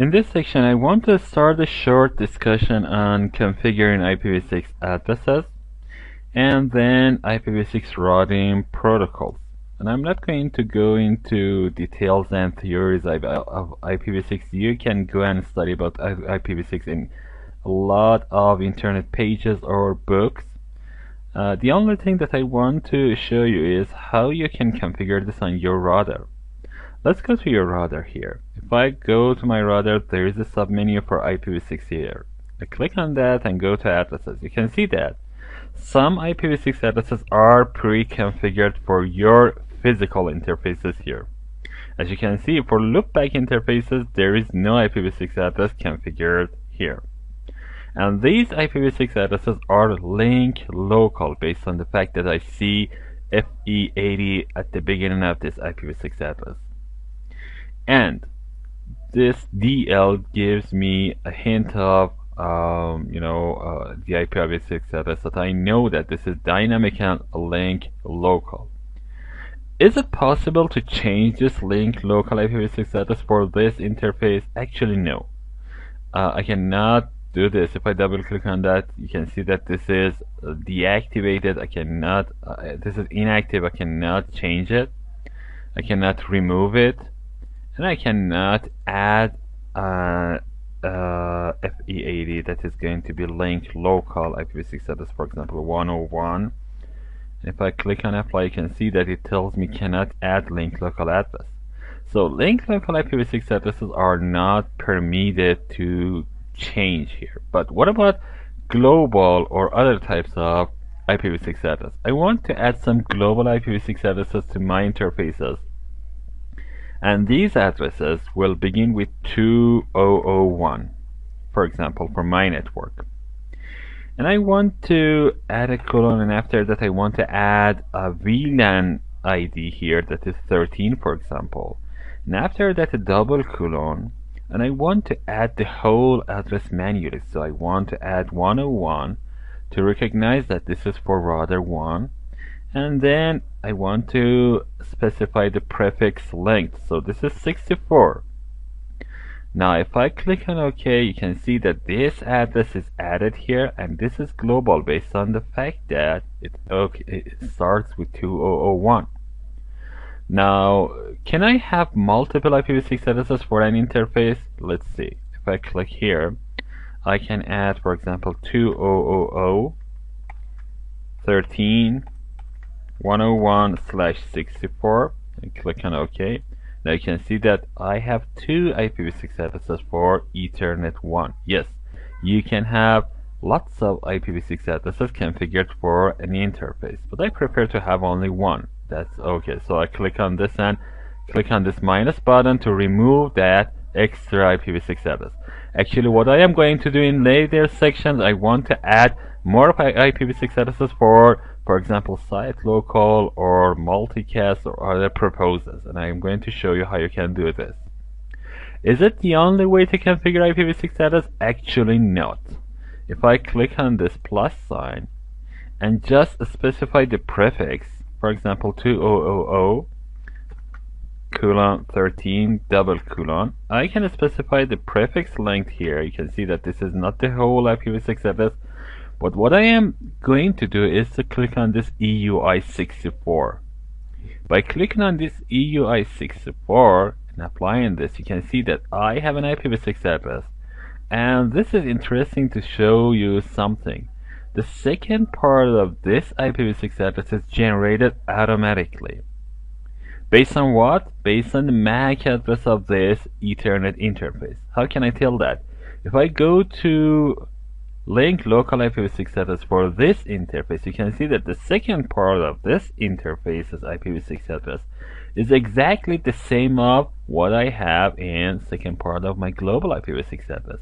In this section, I want to start a short discussion on configuring IPv6 addresses and then IPv6 routing protocols. And I'm not going to go into details and theories of IPv6. You can go and study about IPv6 in a lot of internet pages or books. The only thing that I want to show you is how you can configure this on your router. Let's go to your router here. If I go to my router, there is a submenu for IPv6 here. I click on that and go to addresses. You can see that some IPv6 addresses are pre-configured for your physical interfaces here. As you can see, for loopback interfaces, there is no IPv6 address configured here. And these IPv6 addresses are link local based on the fact that I see FE80 at the beginning of this IPv6 address. And this DL gives me a hint of the IPv6 address that I know that this is dynamic and link local. Is it possible to change this link local IPv6 address for this interface? Actually, no. I cannot do this. If I double click on that, you can see that this is deactivated. I cannot, this is inactive. I cannot change it. I cannot remove it. And I cannot add FE80 that is going to be linked local IPv6 address, for example 101. And if I click on apply, you can see that it tells me cannot add link local address. So link local IPv6 addresses are not permitted to change here. But what about global or other types of IPv6 address? I want to add some global IPv6 addresses to my interfaces. And these addresses will begin with 2001, for example, for my network. And I want to add a colon, and after that I want to add a VLAN ID here that is 13, for example. And after that a double colon, and I want to add the whole address manually. So I want to add 101 to recognize that this is for router 1. And then I want to specify the prefix length. So this is 64. Now if I click on OK, you can see that this address is added here, and this is global based on the fact that it starts with 2001. Now, can I have multiple IPv6 addresses for an interface? Let's see. If I click here, I can add, for example, 2000 13 101/64 and click on OK. Now you can see that I have two IPv6 addresses for Ethernet 1. Yes, you can have lots of IPv6 addresses configured for an interface, but I prefer to have only one. That's okay. So I click on this and click on this minus button to remove that extra IPv6 address. Actually, what I am going to do in later sections, I want to add more IPv6 addresses for example, site local or multicast or other purposes, and I am going to show you how you can do this. Is it the only way to configure IPv6 address? Actually not. If I click on this plus sign and just specify the prefix, for example 2000 colon 13 double colon, I can specify the prefix length here. You can see that this is not the whole IPv6 address. But what I am going to do is to click on this EUI64. By clicking on this EUI64 and applying this, you can see that I have an IPv6 address. And this is interesting to show you something. The second part of this IPv6 address is generated automatically. Based on what? Based on the MAC address of this Ethernet interface. How can I tell that? If I go to link local IPv6 address for this interface, you can see that the second part of this interface's IPv6 address is exactly the same of what I have in second part of my global IPv6 address.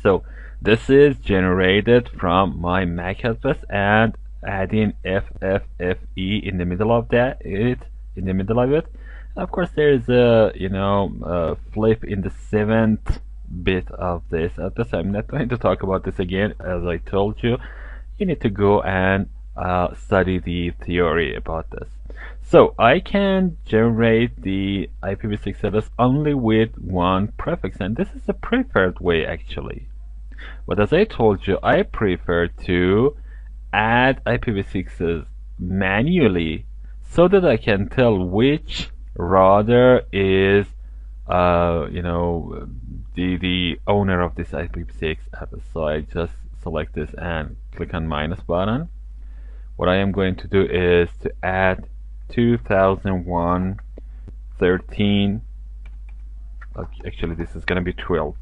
So this is generated from my MAC address and adding FFFE in the middle of that, in the middle of it. And of course there is a flip in the 7th bit of this address. I'm not going to talk about this again. As I told you, you need to go and study the theory about this. So I can generate the IPv6 address only with one prefix, and this is the preferred way actually. But as I told you, I prefer to add IPv6s manually so that I can tell which router is the owner of this IPv6 address. So I just select this and click on minus button. What I am going to do is to add 2001.13. Actually, this is going to be 12.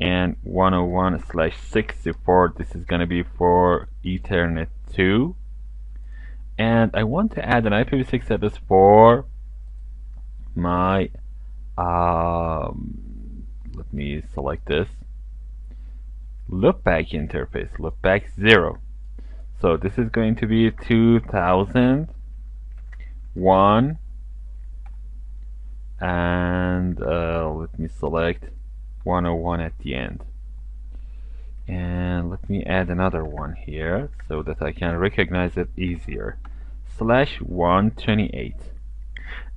And 101/64. This is going to be for Ethernet 2. And I want to add an IPv6 address for my let me select this loopback interface, loopback 0. So this is going to be 2001, and let me select 101 at the end. And let me add another one here so that I can recognize it easier. /128.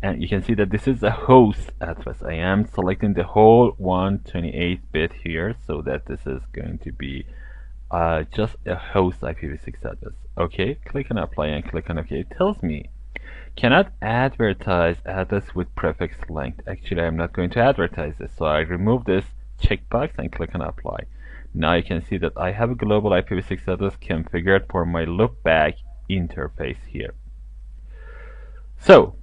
And you can see that this is a host address. I am selecting the whole 128-bit here so that this is going to be just a host IPv6 address. Okay, click on apply and click on OK. It tells me cannot advertise address with prefix length. Actually, I'm not going to advertise this, so I remove this checkbox and click on apply. Now you can see that I have a global IPv6 address configured for my loopback interface here. So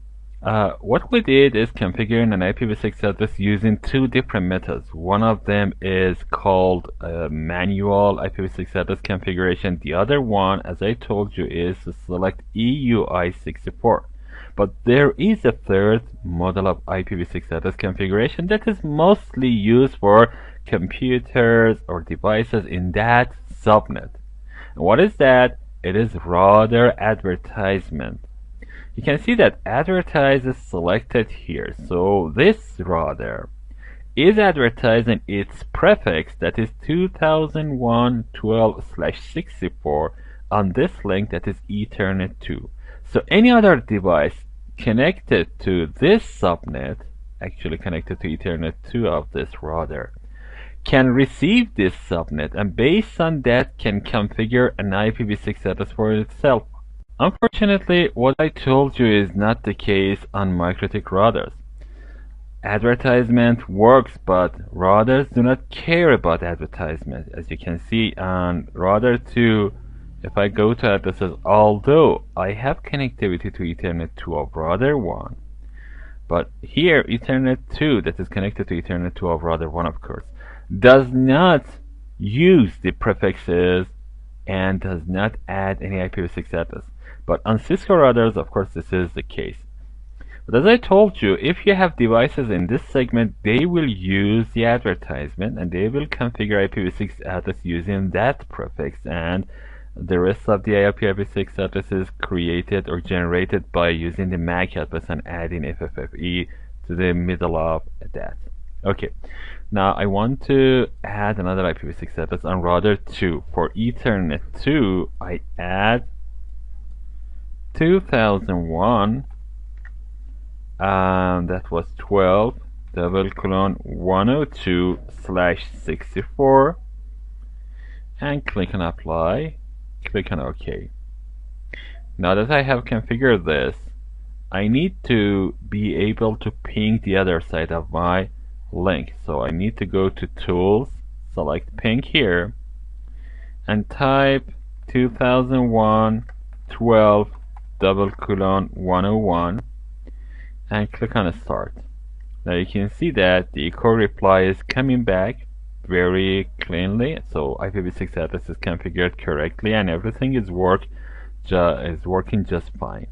what we did is configuring an IPv6 address using two different methods. One of them is called manual IPv6 address configuration. The other one, as I told you, is to select EUI64. But there is a third model of IPv6 address configuration that is mostly used for computers or devices in that subnet. And what is that? It is router advertisement. You can see that advertise is selected here. So this router is advertising its prefix, that is 2001.12/64, on this link that is Ethernet 2. So any other device connected to this subnet, actually connected to Ethernet 2 of this router, can receive this subnet, and based on that can configure an IPv6 address for itself. Unfortunately, what I told you is not the case on MikroTik routers. Advertisement works, but routers do not care about advertisement. As you can see on router 2, if I go to addresses, although I have connectivity to Ethernet 2 of router 1, but here Ethernet 2 that is connected to Ethernet 2 of router 1, of course, does not use the prefixes and does not add any IPv6 address. But on Cisco routers, of course, this is the case. But as I told you, if you have devices in this segment, they will use the advertisement and they will configure IPv6 address using that prefix, and the rest of the IPv6 address is created or generated by using the MAC address and adding FFFE to the middle of that. Okay, now I want to add another IPv6 address on router 2. For Ethernet 2, I add 2001, and that was 12:102/64, and click on apply, click on OK. Now that I have configured this, I need to be able to ping the other side of my link. So I need to go to Tools, select Ping here, and type 2001.12:101 and click on Start. Now you can see that the echo reply is coming back very cleanly. So IPv6 address is configured correctly and everything is working just fine.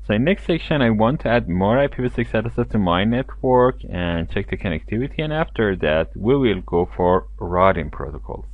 So in next section, I want to add more IPv6 addresses to my network and check the connectivity, and after that we will go for routing protocols.